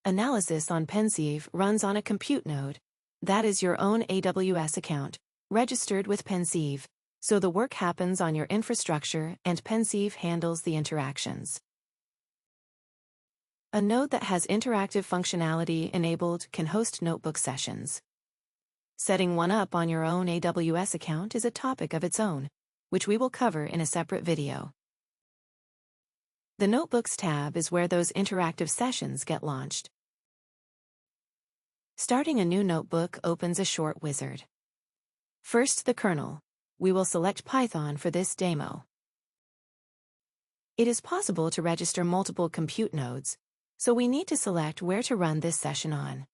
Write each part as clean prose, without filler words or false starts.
Analysis on Pennsieve runs on a compute node. That is your own AWS account, registered with Pennsieve, so the work happens on your infrastructure and Pennsieve handles the interactions. A node that has interactive functionality enabled can host notebook sessions. Setting one up on your own AWS account is a topic of its own, which we will cover in a separate video. The Notebooks tab is where those interactive sessions get launched. Starting a new notebook opens a short wizard. First, the kernel. We will select Python for this demo. It is possible to register multiple compute nodes, so we need to select where to run this session on.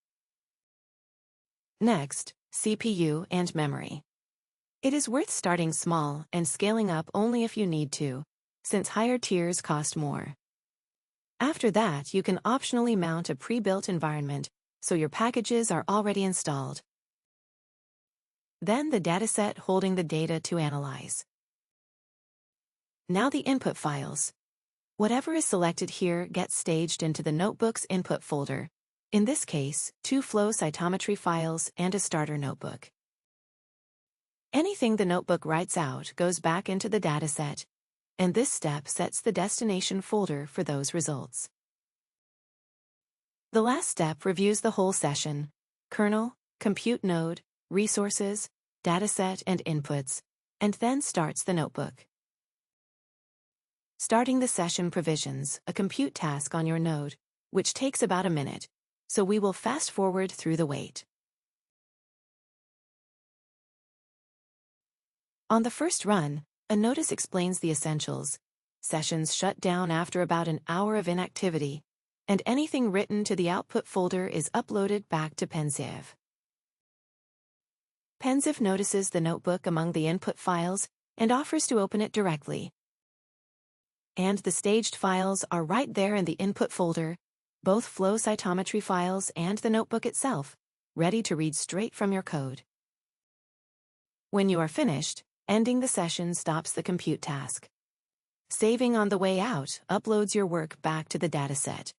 Next, CPU and memory. It is worth starting small and scaling up only if you need to, since higher tiers cost more. After that, you can optionally mount a pre-built environment so your packages are already installed. Then the dataset holding the data to analyze. Now the input files. Whatever is selected here gets staged into the notebook's input folder, in this case, 2 flow cytometry files and a starter notebook. Anything the notebook writes out goes back into the dataset, and this step sets the destination folder for those results. The last step reviews the whole session: kernel, compute node, resources, dataset, and inputs, and then starts the notebook. Starting the session provisions a compute task on your node, which takes about a minute, so we will fast forward through the wait. On the first run, a notice explains the essentials. Sessions shut down after about an hour of inactivity, and anything written to the output folder is uploaded back to Pennsieve. Pennsieve notices the notebook among the input files and offers to open it directly. And the staged files are right there in the input folder, both flow cytometry files and the notebook itself, ready to read straight from your code. When you are finished, ending the session stops the compute task. Saving on the way out uploads your work back to the dataset.